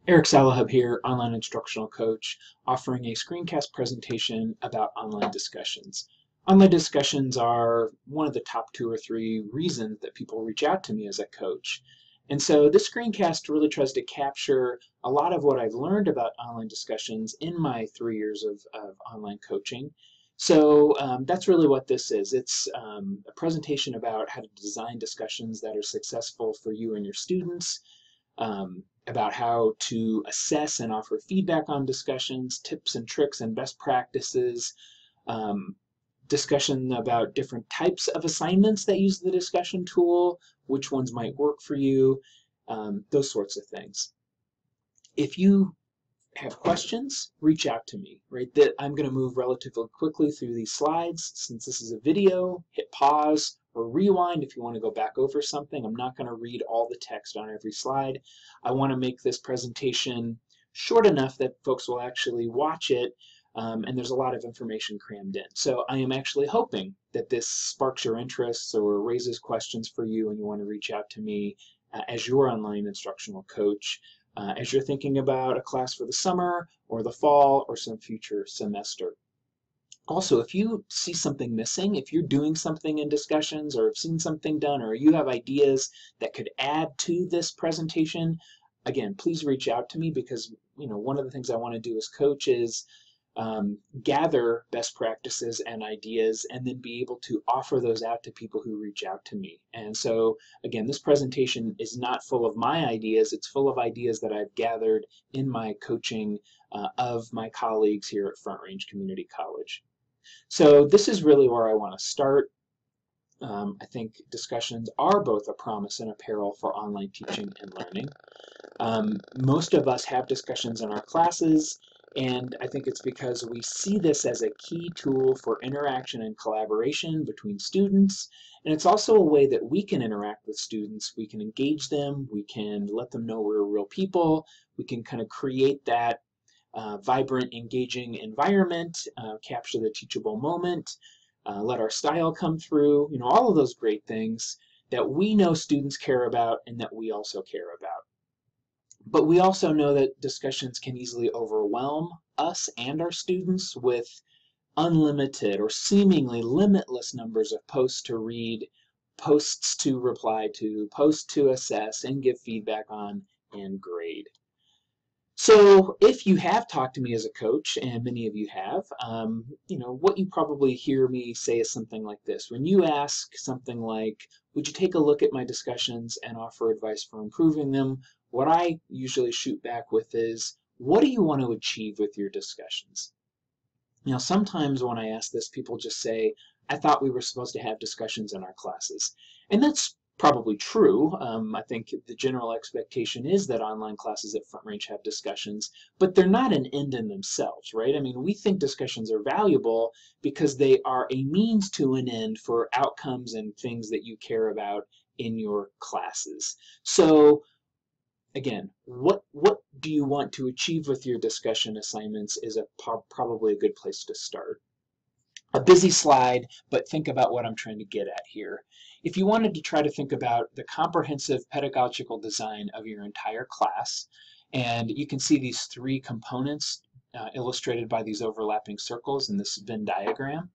Eric Salahub here, online instructional coach, offering a screencast presentation about online discussions. Online discussions are one of the top 2 or 3 reasons that people reach out to me as a coach. And so this screencast really tries to capture a lot of what I've learned about online discussions in my 3 years of online coaching. So that's really what this is. It's a presentation about how to design discussions that are successful for you and your students, about how to assess and offer feedback on discussions, tips and tricks and best practices, discussion about different types of assignments that use the discussion tool, which ones might work for you, those sorts of things. If you have questions, reach out to me, right? I'm going to move relatively quickly through these slides. Since this is a video, hit pause or rewind if you want to go back over something. I'm not going to read all the text on every slide. I want to make this presentation short enough that folks will actually watch it, and there's a lot of information crammed in. So I am actually hoping that this sparks your interests or raises questions for you and you want to reach out to me as your online instructional coach, as you're thinking about a class for the summer or the fall or some future semester. Also, if you see something missing, if you're doing something in discussions or have seen something done or you have ideas that could add to this presentation, again, please reach out to me, because one of the things I want to do as coach is gather best practices and ideas and then be able to offer those out to people who reach out to me. And so again, this presentation is not full of my ideas, it's full of ideas that I've gathered in my coaching of my colleagues here at Front Range Community College. So this is really where I want to start. I think discussions are both a promise and a peril for online teaching and learning. Most of us have discussions in our classes, and I think it's because we see this as a key tool for interaction and collaboration between students. And it's also a way that we can interact with students. We can engage them. We can let them know we're real people. We can kind of create that vibrant, engaging environment, capture the teachable moment, let our style come through, all of those great things that we know students care about and that we also care about. But we also know that discussions can easily overwhelm us and our students with unlimited or seemingly limitless numbers of posts to read, posts to reply to, posts to assess and give feedback on and grade. So if you have talked to me as a coach, and many of you have, what you probably hear me say is something like this. When you ask something like, would you take a look at my discussions and offer advice for improving them? What I usually shoot back with is, what do you want to achieve with your discussions? Sometimes when I ask this, people just say, I thought we were supposed to have discussions in our classes. And that's probably true. I think the general expectation is that online classes at Front Range have discussions, but they're not an end in themselves, right? I mean, we think discussions are valuable because they are a means to an end for outcomes and things that you care about in your classes. So again, what do you want to achieve with your discussion assignments is probably a good place to start. A busy slide, but think about what I'm trying to get at here. If you wanted to try to think about the comprehensive pedagogical design of your entire class, and you can see these 3 components illustrated by these overlapping circles in this Venn diagram.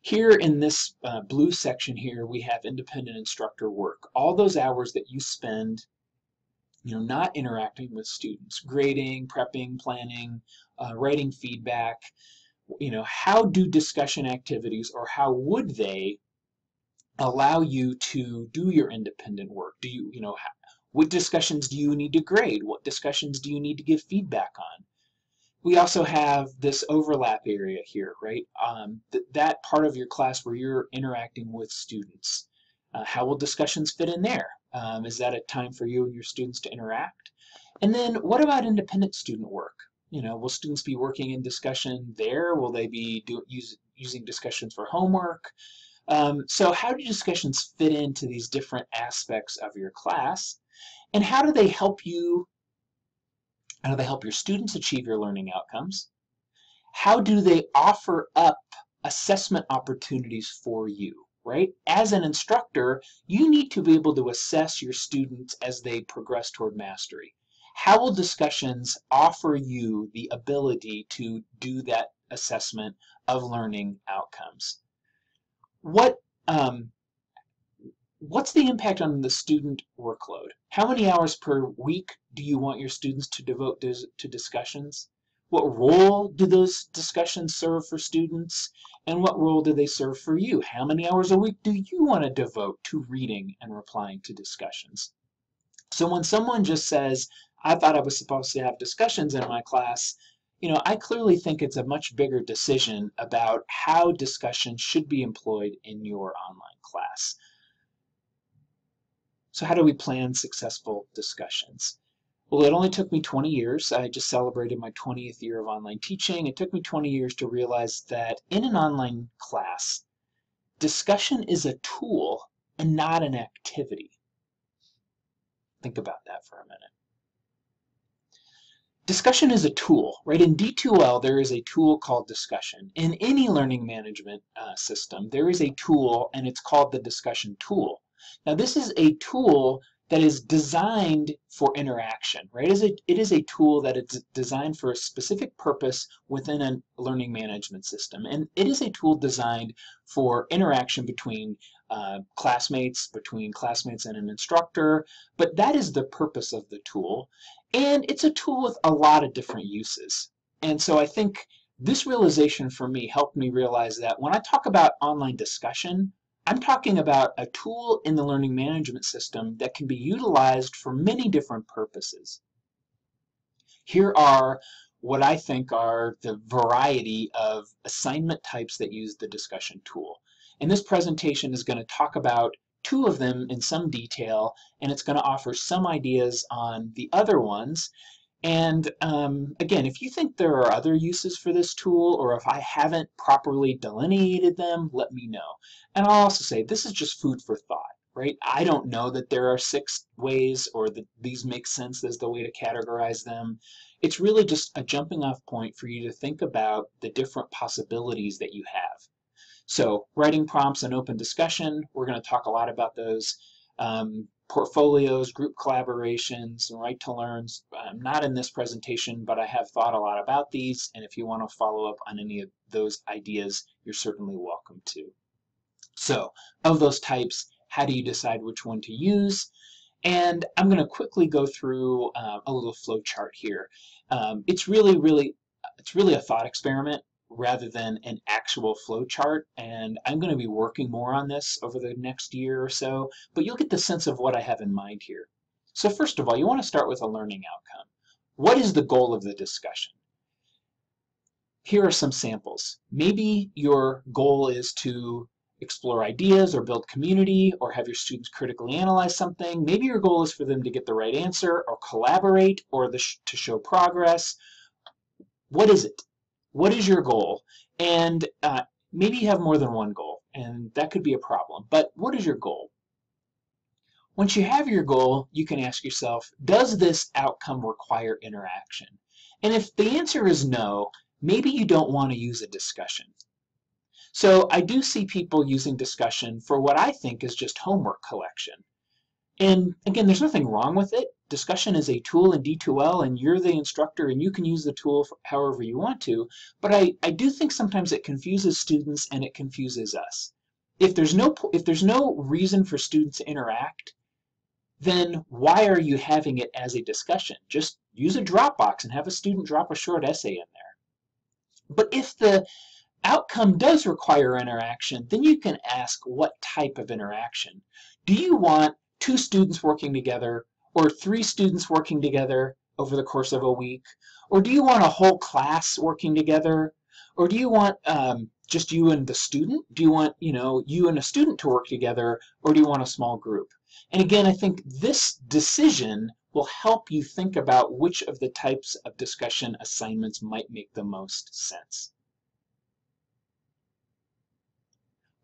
Here in this blue section here, we have independent instructor work. All those hours that you spend not interacting with students, grading, prepping, planning, writing feedback. How do discussion activities, or how would they allow you to do your independent work? Do you, what discussions do you need to grade? What discussions do you need to give feedback on? We also have this overlap area here, right? That part of your class where you're interacting with students. How will discussions fit in there? Is that a time for you and your students to interact? And then what about independent student work? Will students be working in discussion there? Will they be using discussions for homework? So how do discussions fit into these different aspects of your class? And how do they help you? How do they help your students achieve your learning outcomes? How do they offer up assessment opportunities for you, right? As an instructor, you need to be able to assess your students as they progress toward mastery. How will discussions offer you the ability to do that assessment of learning outcomes? What's the impact on the student workload? How many hours per week do you want your students to devote to discussions? What role do those discussions serve for students? And what role do they serve for you? How many hours a week do you want to devote to reading and replying to discussions? So when someone just says, I thought I was supposed to have discussions in my class, I clearly think it's a much bigger decision about how discussion should be employed in your online class. So how do we plan successful discussions? Well, it only took me 20 years. I just celebrated my 20th year of online teaching. It took me 20 years to realize that in an online class, discussion is a tool and not an activity. Think about that for a minute. Discussion is a tool, right? In D2L, there is a tool called discussion. In any learning management system, there is a tool, and it's called the discussion tool. Now, this is a tool that is designed for interaction, right? It is a tool that is designed for a specific purpose within a learning management system. And it is a tool designed for interaction between classmates and an instructor, but that is the purpose of the tool. And it's a tool with a lot of different uses. And so I think this realization for me helped me realize that when I talk about online discussion, I'm talking about a tool in the learning management system that can be utilized for many different purposes. Here are what I think are the variety of assignment types that use the discussion tool. And this presentation is going to talk about two of them in some detail, and it's going to offer some ideas on the other ones. And again, if you think there are other uses for this tool, or if I haven't properly delineated them, let me know. And I'll also say this is just food for thought, right? I don't know that there are 6 ways or that these make sense as the way to categorize them. It's really just a jumping off point for you to think about the different possibilities that you have. So writing prompts and open discussion, we're going to talk a lot about those. Portfolios, group collaborations, and right to learns. Not in this presentation, but I have thought a lot about these, and if you want to follow up on any of those ideas, you're certainly welcome to. So, of those types, how do you decide which one to use? And I'm going to quickly go through a little flow chart here. It's really a thought experiment rather than an actual flow chart, and I'm going to be working more on this over the next year or so, but you'll get the sense of what I have in mind here. So first of all, you want to start with a learning outcome. What is the goal of the discussion? Here are some samples. Maybe your goal is to explore ideas or build community or have your students critically analyze something. Maybe your goal is for them to get the right answer or collaborate or to show progress. What is it? What is your goal? And maybe you have more than one goal, and that could be a problem, but what is your goal? Once you have your goal, you can ask yourself, does this outcome require interaction? And if the answer is no, maybe you don't want to use a discussion. So I do see people using discussion for what I think is just homework collection. And again, there's nothing wrong with it. Discussion is a tool in D2L, and you're the instructor, and you can use the tool however you want to. But I do think sometimes it confuses students and it confuses us. If there's no reason for students to interact, then why are you having it as a discussion? Just use a Dropbox and have a student drop a short essay in there. But if the outcome does require interaction, then you can ask what type of interaction. Do you want 2 students working together or 3 students working together over the course of a week? Or do you want a whole class working together? Or do you want just you and the student? Do you want you and a student to work together, or do you want a small group? And again, I think this decision will help you think about which of the types of discussion assignments might make the most sense.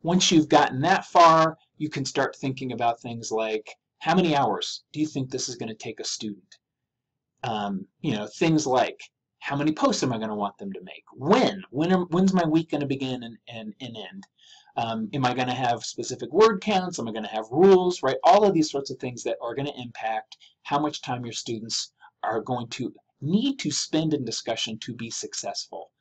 Once you've gotten that far, you can start thinking about things like, how many hours do you think this is going to take a student? Things like, how many posts am I going to want them to make? When's my week going to begin and end? Am I going to have specific word counts? Am I going to have rules, right? All of these sorts of things that are going to impact how much time your students are going to need to spend in discussion to be successful.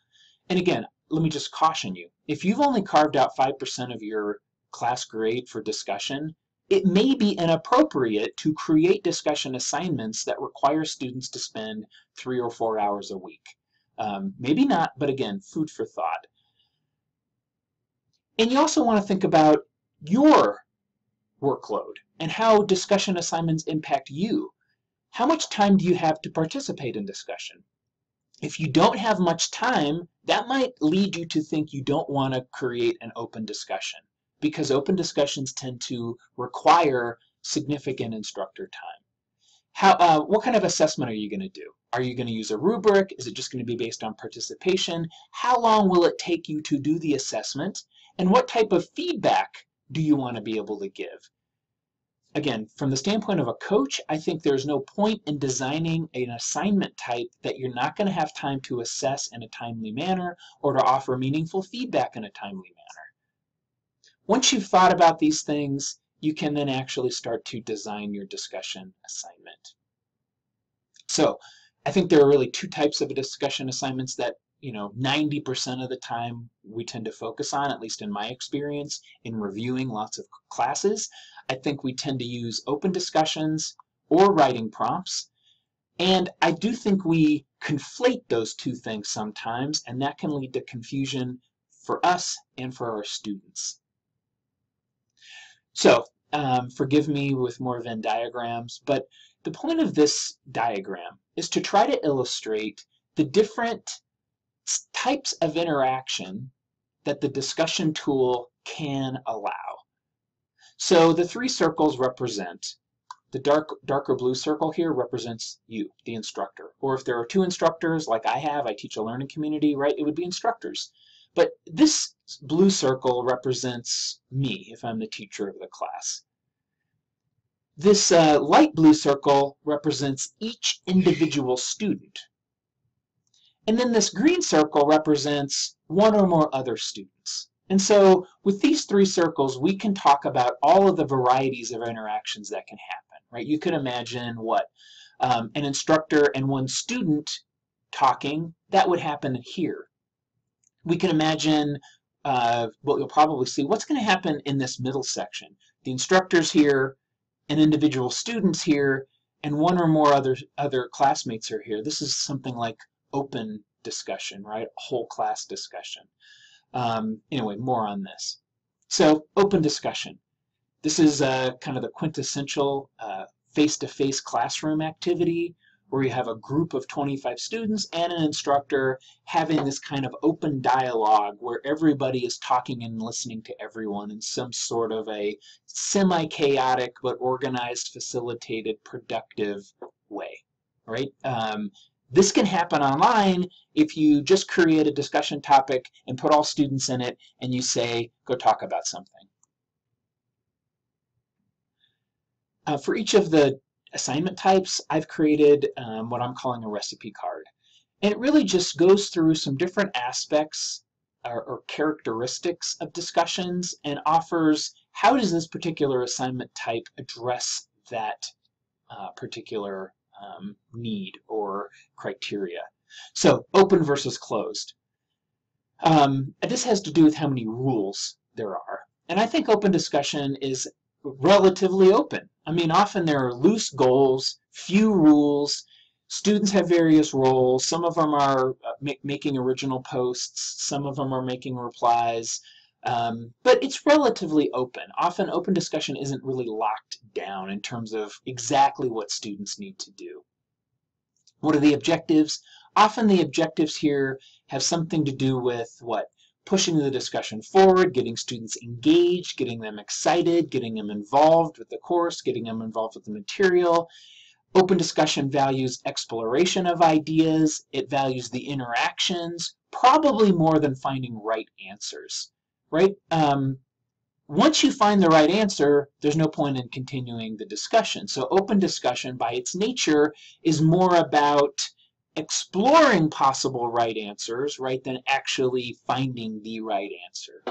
And again, let me just caution you. If you've only carved out 5% of your class grade for discussion, it may be inappropriate to create discussion assignments that require students to spend 3 or 4 hours a week. Maybe not, but again, food for thought. And you also want to think about your workload and how discussion assignments impact you. How much time do you have to participate in discussion? If you don't have much time, that might lead you to think you don't want to create an open discussion, because open discussions tend to require significant instructor time. What kind of assessment are you going to do? Are you going to use a rubric? Is it just going to be based on participation? How long will it take you to do the assessment? And what type of feedback do you want to be able to give? Again, from the standpoint of a coach, I think there's no point in designing an assignment type that you're not going to have time to assess in a timely manner or to offer meaningful feedback in a timely manner. Once you've thought about these things, you can then actually start to design your discussion assignment. So I think there are really two types of discussion assignments that 90% of the time we tend to focus on, at least in my experience, in reviewing lots of classes. I think we tend to use open discussions or writing prompts. And I do think we conflate those two things sometimes, and that can lead to confusion for us and for our students. So forgive me with more Venn diagrams, but the point of this diagram is to try to illustrate the different types of interaction that the discussion tool can allow. So the three circles represent, the darker blue circle here represents you, the instructor. Or if there are two instructors, like I teach a learning community, right? It would be instructors. But this blue circle represents me, if I'm the teacher of the class. This light blue circle represents each individual student. And then this green circle represents one or more other students. And so with these three circles, we can talk about all of the varieties of interactions that can happen, right? You could imagine an instructor and one student talking, that would happen here. We can imagine what you'll probably see, what's going to happen in this middle section. The instructor's here, and individual students here, and one or more other classmates are here. This is something like open discussion, right? Whole class discussion. Anyway, more on this. So, open discussion. This is kind of the quintessential face-to-face classroom activity where you have a group of 25 students and an instructor having this kind of open dialogue where everybody is talking and listening to everyone in some sort of a semi-chaotic but organized, facilitated, productive way, right? This can happen online if you just create a discussion topic and put all students in it and you say, go talk about something. For each of the assignment types, I've created what I'm calling a recipe card. And it really just goes through some different aspects or characteristics of discussions and offers how does this particular assignment type address that particular need or criteria. So open versus closed. This has to do with how many rules there are. And I think open discussion is relatively open. I mean, often there are loose goals, few rules. Students have various roles. Some of them are making original posts. Some of them are making replies. But it's relatively open. Often open discussion isn't really locked down in terms of exactly what students need to do. What are the objectives? Often the objectives here have something to do with what? Pushing the discussion forward, getting students engaged, getting them excited, getting them involved with the course, getting them involved with the material. Open discussion values exploration of ideas. It values the interactions, probably more than finding right answers, right? Once you find the right answer, there's no point in continuing the discussion. So open discussion, by its nature, is more about exploring possible right answers, right, than actually finding the right answer.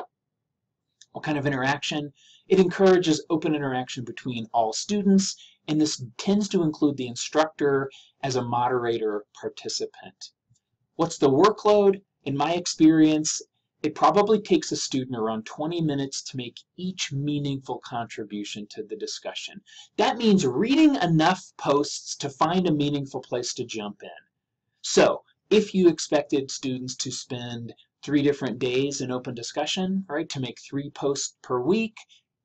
What kind of interaction? It encourages open interaction between all students, and this tends to include the instructor as a moderator participant. What's the workload? In my experience, it probably takes a student around 20 minutes to make each meaningful contribution to the discussion. That means reading enough posts to find a meaningful place to jump in. So, if you expected students to spend 3 different days in open discussion, right, to make 3 posts per week,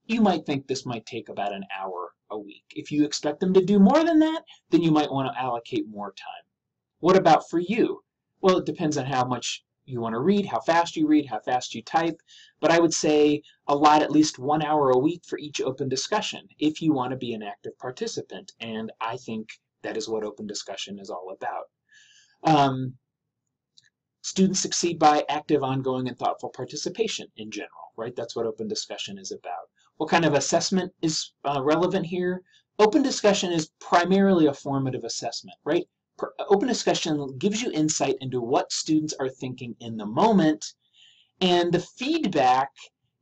you might think this might take about an hour a week. If you expect them to do more than that, then you might want to allocate more time. What about for you? Well, it depends on how much you want to read, how fast you type, but I would say allot at least 1 hour a week for each open discussion if you want to be an active participant, and I think that is what open discussion is all about. Students succeed by active, ongoing, and thoughtful participation in general, right? That's what open discussion is about. What kind of assessment is relevant here? Open discussion is primarily a formative assessment, right? Open discussion gives you insight into what students are thinking in the moment, and the feedback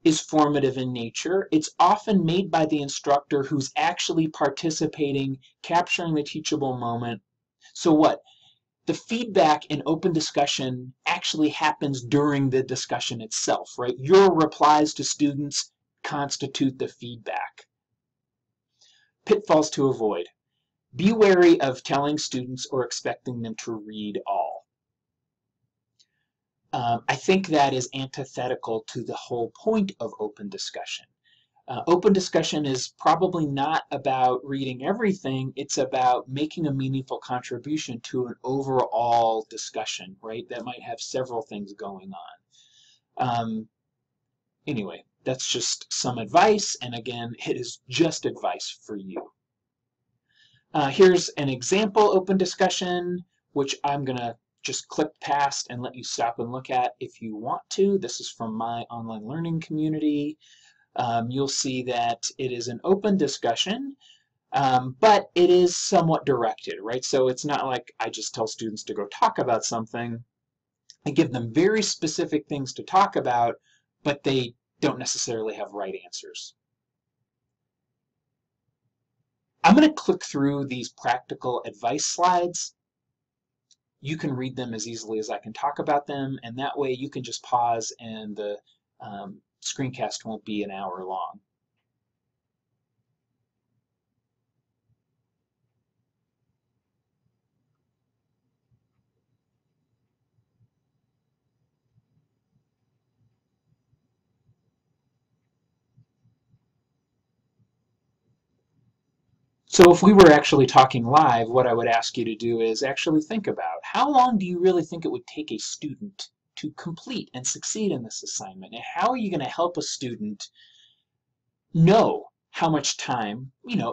is formative in nature. It's often made by the instructor who's actually participating, capturing the teachable moment. So what? The feedback in open discussion actually happens during the discussion itself, right? Your replies to students constitute the feedback. Pitfalls to avoid. Be wary of telling students or expecting them to read all. I think that is antithetical to the whole point of open discussion. Open discussion is probably not about reading everything, it's about making a meaningful contribution to an overall discussion, right? That might have several things going on. Anyway, that's just some advice, and again, it is just advice for you. Here's an example open discussion, which I'm going to just click past and let you stop and look at if you want to. This is from my online learning community. You'll see that it is an open discussion, but it is somewhat directed, right? So it's not like I just tell students to go talk about something. I give them very specific things to talk about, but they don't necessarily have right answers. I'm going to click through these practical advice slides. You can read them as easily as I can talk about them, and that way you can just pause and the screencast won't be an hour long. So if we were actually talking live, what I would ask you to do is actually think about how long do you really think it would take a student to complete and succeed in this assignment? And how are you going to help a student know how much time,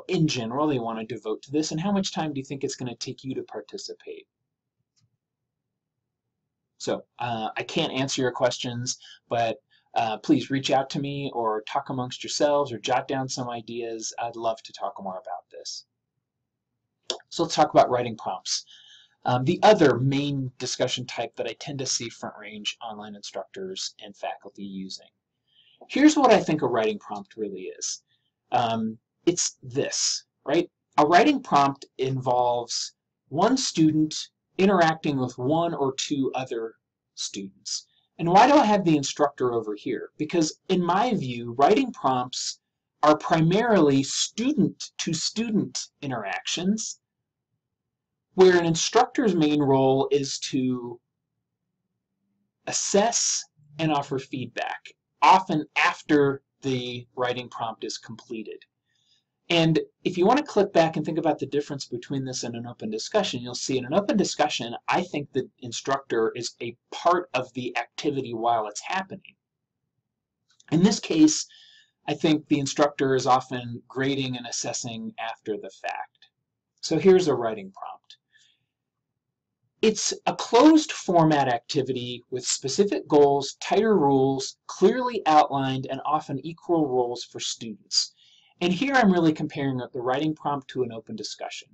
in general, they want to devote to this, and how much time do you think it's going to take you to participate? So I can't answer your questions, but please reach out to me or talk amongst yourselves or jot down some ideas. I'd love to talk more about this. So let's talk about writing prompts. The other main discussion type that I tend to see front range online instructors and faculty using. Here's what I think a writing prompt really is. It's this, right? A writing prompt involves one student interacting with one or two other students. And why do I have the instructor over here? Because in my view, writing prompts are primarily student-to-student interactions, where an instructor's main role is to assess and offer feedback, often after the writing prompt is completed. And if you want to click back and think about the difference between this and an open discussion, you'll see in an open discussion, I think the instructor is a part of the activity while it's happening. In this case, I think the instructor is often grading and assessing after the fact. So here's a writing prompt. It's a closed format activity with specific goals, tighter rules, clearly outlined, and often equal roles for students. And here I'm really comparing the writing prompt to an open discussion.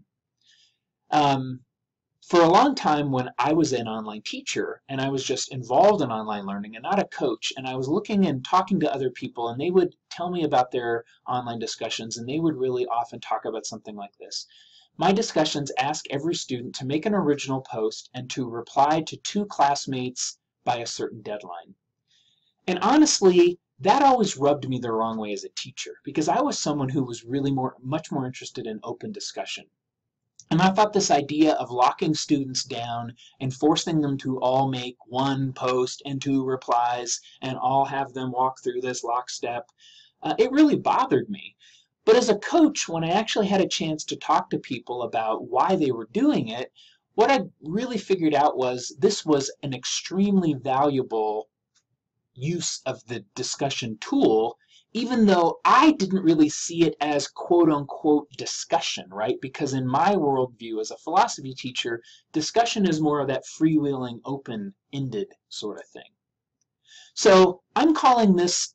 For a long time when I was an online teacher and I was just involved in online learning and not a coach, and I was looking and talking to other people and they would tell me about their online discussions, and they would really often talk about something like this. My discussions ask every student to make an original post and to reply to 2 classmates by a certain deadline. And honestly, that always rubbed me the wrong way as a teacher, because I was someone who was really much more interested in open discussion. And I thought this idea of locking students down and forcing them to all make 1 post and 2 replies and all have them walk through this lockstep, it really bothered me. But as a coach, when I actually had a chance to talk to people about why they were doing it, what I really figured out was this was an extremely valuable use of the discussion tool, even though I didn't really see it as quote-unquote discussion, right? Because in my worldview as a philosophy teacher, discussion is more of that freewheeling, open-ended sort of thing. So I'm calling this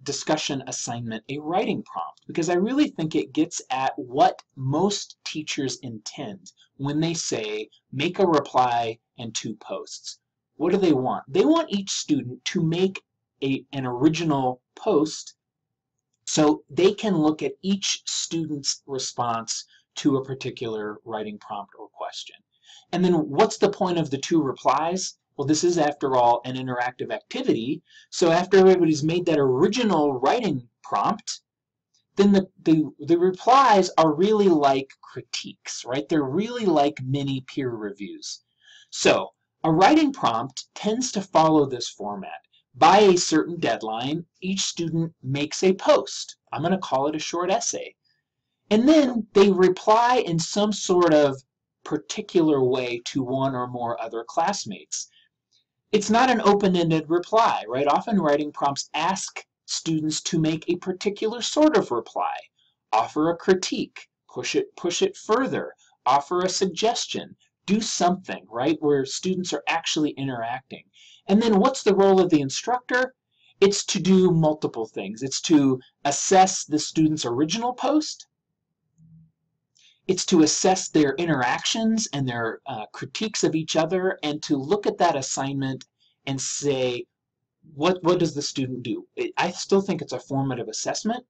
discussion assignment a writing prompt because I really think it gets at what most teachers intend when they say, make a reply and 2 posts. What do they want? They want each student to make an original post so they can look at each student's response to a particular writing prompt or question. And then what's the point of the 2 replies? Well, this is, after all, an interactive activity. So after everybody's made that original writing prompt, then the replies are really like critiques, right? They're really like mini peer reviews. So a writing prompt tends to follow this format. By a certain deadline, each student makes a post. I'm going to call it a short essay. And then they reply in some sort of particular way to 1 or more other classmates. It's not an open-ended reply, right? Often writing prompts ask students to make a particular sort of reply, offer a critique, push it further, offer a suggestion, do something, right, where students are actually interacting. And then what's the role of the instructor? It's to do multiple things. It's to assess the student's original post. It's to assess their interactions and their critiques of each other, and to look at that assignment and say, what does the student do? I still think it's a formative assessment,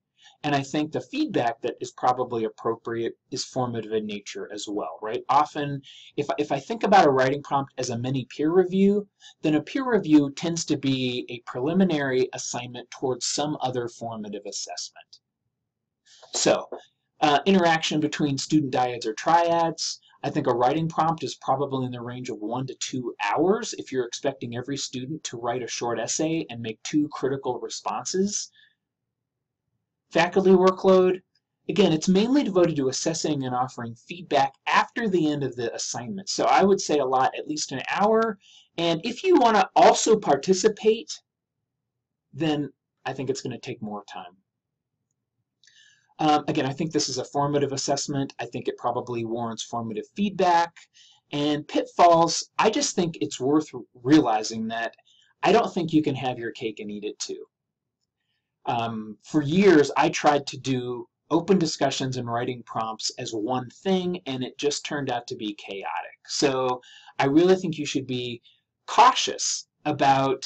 and I think the feedback that is probably appropriate is formative in nature as well, right? Often, if I think about a writing prompt as a mini peer review, then a peer review tends to be a preliminary assignment towards some other formative assessment. So, interaction between student dyads or triads. I think a writing prompt is probably in the range of 1 to 2 hours if you're expecting every student to write a short essay and make 2 critical responses. Faculty workload, again, it's mainly devoted to assessing and offering feedback after the end of the assignment. So I would say a lot, at least an hour. And if you want to also participate, then I think it's going to take more time. Again, I think this is a formative assessment. I think it probably warrants formative feedback. And pitfalls, I just think it's worth realizing that I don't think you can have your cake and eat it too. For years, I tried to do open discussions and writing prompts as one thing, and it just turned out to be chaotic. So I really think you should be cautious about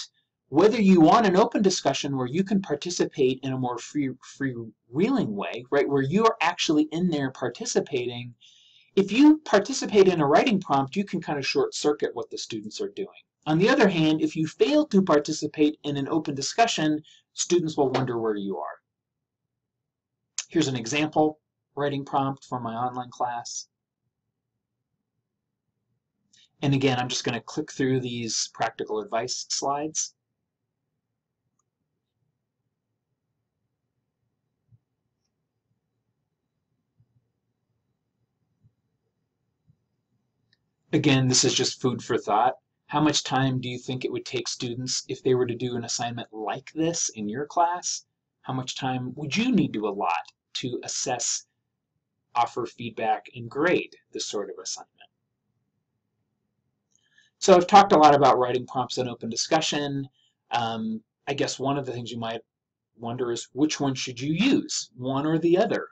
whether you want an open discussion where you can participate in a more freewheeling way, right, where you are actually in there participating. If you participate in a writing prompt, you can kind of short circuit what the students are doing. On the other hand, if you fail to participate in an open discussion, students will wonder where you are. Here's an example writing prompt for my online class. And again, I'm just going to click through these practical advice slides. Again, this is just food for thought. How much time do you think it would take students if they were to do an assignment like this in your class? How much time would you need to allot to assess, offer feedback, and grade this sort of assignment? So I've talked a lot about writing prompts and open discussion. I guess one of the things you might wonder is which one should you use, one or the other?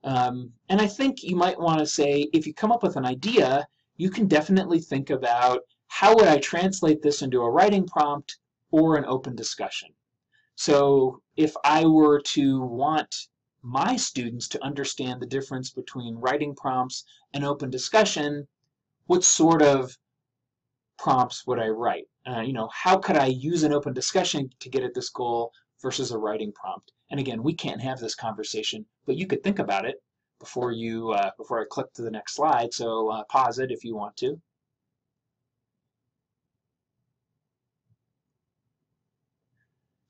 And I think you might want to say, if you come up with an idea, you can definitely think about how would I translate this into a writing prompt or an open discussion. So if I were to want my students to understand the difference between writing prompts and open discussion, what sort of prompts would I write? How could I use an open discussion to get at this goal versus a writing prompt? And again, we can't have this conversation, but you could think about it before I click to the next slide. So pause it if you want to.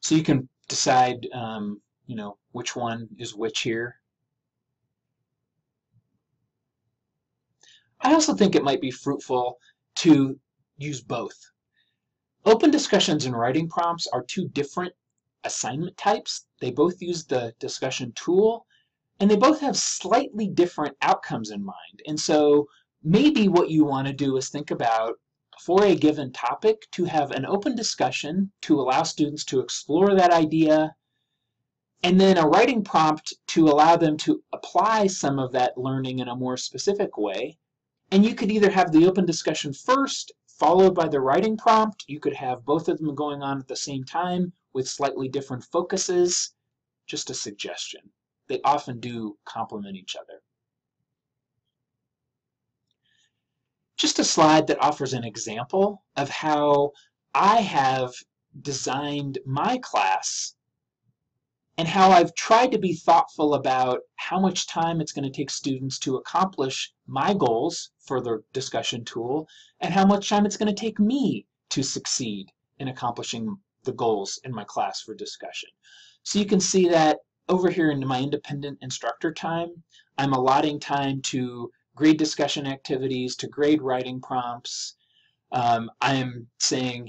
So you can decide, which one is which here. I also think it might be fruitful to use both. Open discussions and writing prompts are two different assignment types. They both use the discussion tool, and they both have slightly different outcomes in mind. And so maybe what you want to do is think about, for a given topic, to have an open discussion to allow students to explore that idea, and then a writing prompt to allow them to apply some of that learning in a more specific way. And you could either have the open discussion first, followed by the writing prompt. You could have both of them going on at the same time with slightly different focuses. Just a suggestion. They often do complement each other. Just a slide that offers an example of how I have designed my class and how I've tried to be thoughtful about how much time it's going to take students to accomplish my goals for the discussion tool, and how much time it's going to take me to succeed in accomplishing the goals in my class for discussion. So you can see that over here in my independent instructor time, I'm allotting time to grade discussion activities, to grade writing prompts. I'm saying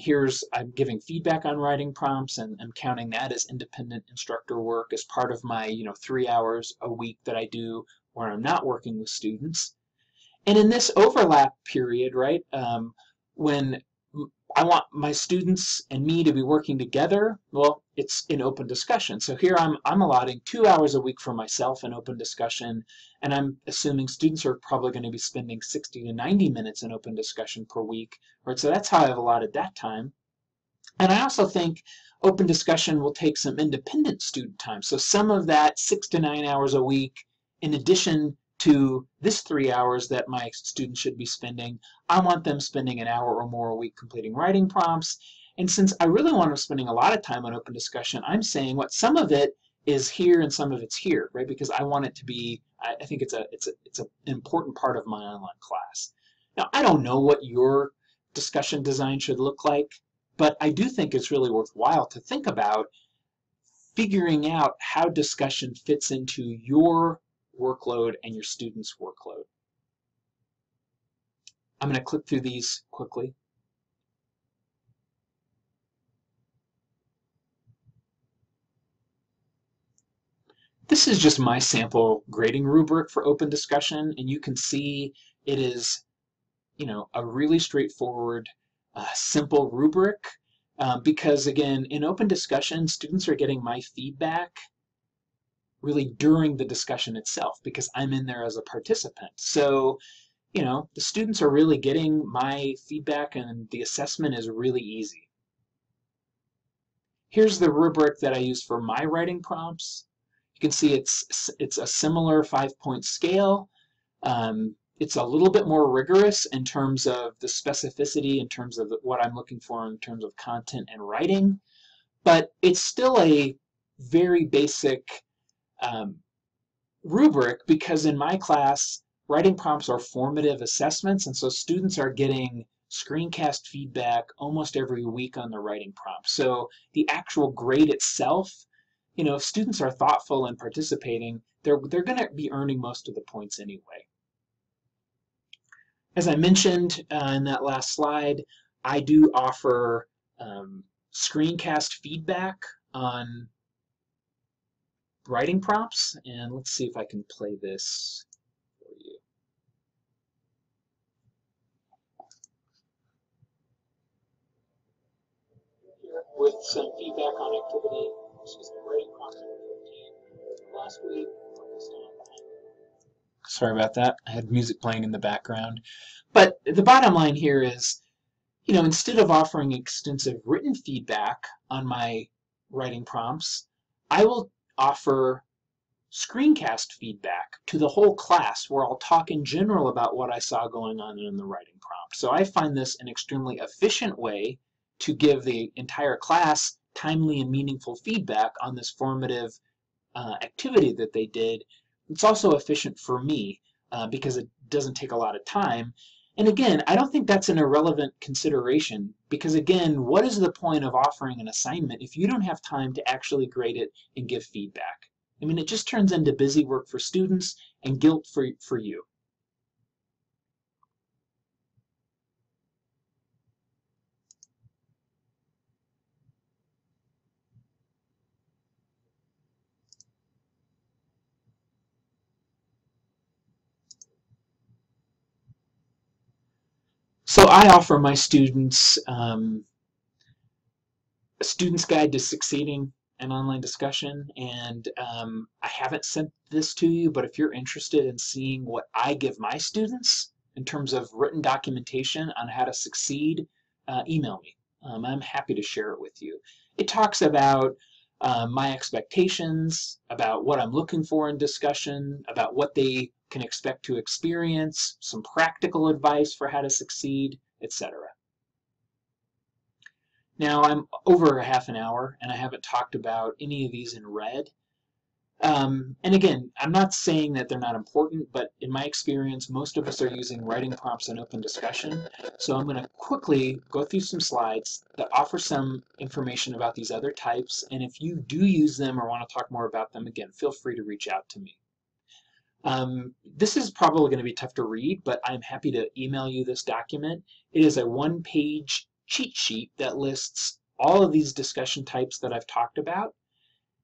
I'm giving feedback on writing prompts, and I'm counting that as independent instructor work as part of my 3 hours a week that I do where I'm not working with students. And in this overlap period, right, when I want my students and me to be working together, well, it's in open discussion. So here I'm allotting 2 hours a week for myself in open discussion, and I'm assuming students are probably going to be spending 60 to 90 minutes in open discussion per week, right? So that's how I've allotted that time. And I also think open discussion will take some independent student time. So some of that 6 to 9 hours a week, in addition to this 3 hours that my students should be spending, I want them spending an hour or more a week completing writing prompts. And since I really want them spending a lot of time on open discussion, I'm saying what some of it is here and some of it's here, right? Because I want it to be, I think it's an important part of my online class. Now, I don't know what your discussion design should look like, but I do think it's really worthwhile to think about figuring out how discussion fits into your workload and your students' workload. I'm going to click through these quickly. This is just my sample grading rubric for open discussion, and you can see it is, a really straightforward, simple rubric, because again, in open discussion, students are getting my feedback really during the discussion itself because I'm in there as a participant. So, the students are really getting my feedback, and the assessment is really easy. Here's the rubric that I use for my writing prompts. You can see it's a similar 5-point scale. It's a little bit more rigorous in terms of the specificity, in terms of what I'm looking for in terms of content and writing, but it's still a very basic rubric because in my class, writing prompts are formative assessments, and so students are getting screencast feedback almost every week on the writing prompt. So the actual grade itself, if students are thoughtful and participating, they're going to be earning most of the points anyway. As I mentioned in that last slide, I do offer screencast feedback on writing prompts, and let's see if I can play this for you. Here with some feedback on activity, writing prompt number 15. Last week, focused on Sorry about that. I had music playing in the background. But the bottom line here is, instead of offering extensive written feedback on my writing prompts, I will offer screencast feedback to the whole class where I'll talk in general about what I saw going on in the writing prompt. So I find this an extremely efficient way to give the entire class timely and meaningful feedback on this formative activity that they did. It's also efficient for me because it doesn't take a lot of time. And again, I don't think that's an irrelevant consideration because again, what is the point of offering an assignment if you don't have time to actually grade it and give feedback? I mean, it just turns into busy work for students and guilt for you. So I offer my students a student's guide to succeeding an online discussion, and I haven't sent this to you, but if you're interested in seeing what I give my students in terms of written documentation on how to succeed, email me. I'm happy to share it with you. It talks about my expectations, about what I'm looking for in discussion, about what they can expect to experience, some practical advice for how to succeed, etc. Now I'm over a half an hour and I haven't talked about any of these in red. And again, I'm not saying that they're not important, but in my experience, most of us are using writing prompts and open discussion. So I'm going to quickly go through some slides that offer some information about these other types. And if you do use them or want to talk more about them, again, feel free to reach out to me. This is probably going to be tough to read, but I'm happy to email you this document. It is a one-page cheat sheet that lists all of these discussion types that I've talked about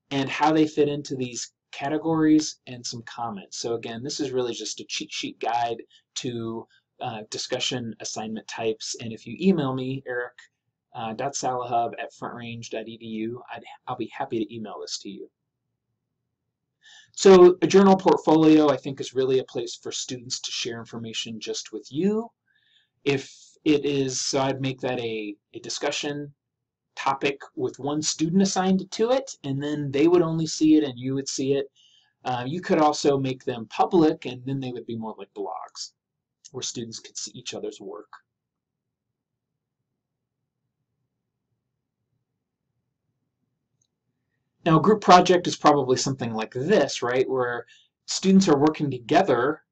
and how they fit into these categories and some comments. So again, this is really just a cheat sheet guide to discussion assignment types. And if you email me, eric.salahub@frontrange.edu, I'll be happy to email this to you. So a journal portfolio, I think, is really a place for students to share information just with you. If it is, so I'd make that a discussion topic with one student assigned to it, and then they would only see it and you would see it. You could also make them public, and then they would be more like blogs, where students could see each other's work. Now, a group project is probably something like this, right, where students are working together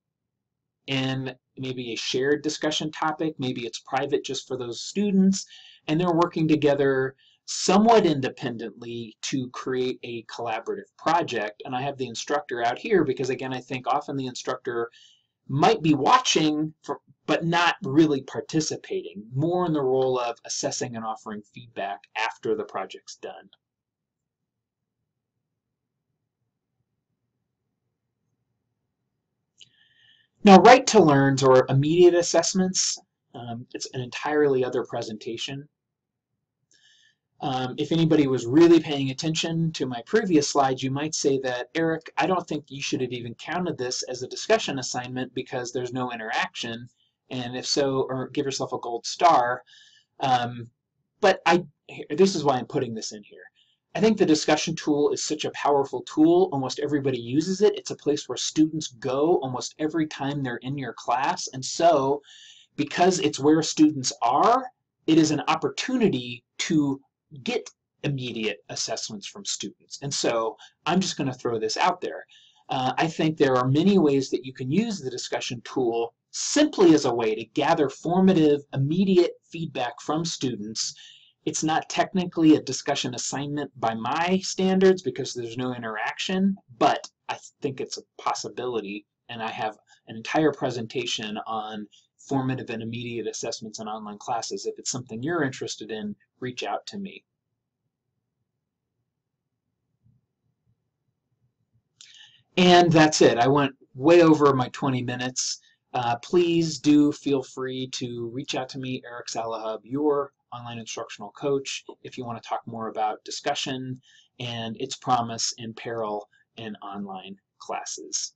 in maybe a shared discussion topic, maybe it's private just for those students, and they're working together somewhat independently to create a collaborative project. And I have the instructor out here because, again, I think often the instructor might be watching, but not really participating, more in the role of assessing and offering feedback after the project's done. Now, right to learns or immediate assessments, it's an entirely other presentation. If anybody was really paying attention to my previous slides, you might say that, Eric, I don't think you should have even counted this as a discussion assignment because there's no interaction, and if so, or give yourself a gold star. But this is why I'm putting this in here. I think the discussion tool is such a powerful tool. Almost everybody uses it. It's a place where students go almost every time they're in your class. And so, because it's where students are, it is an opportunity to get immediate assessments from students. And so, I'm just going to throw this out there. I think there are many ways that you can use the discussion tool simply as a way to gather formative, immediate feedback from students. It's not technically a discussion assignment by my standards because there's no interaction, but I think it's a possibility, and I have an entire presentation on formative and immediate assessments in online classes. If it's something you're interested in, reach out to me. And that's it. I went way over my 20 minutes. Please do feel free to reach out to me, Eric Salahub, your online instructional coach, if you want to talk more about discussion and its promise in Peril in online classes.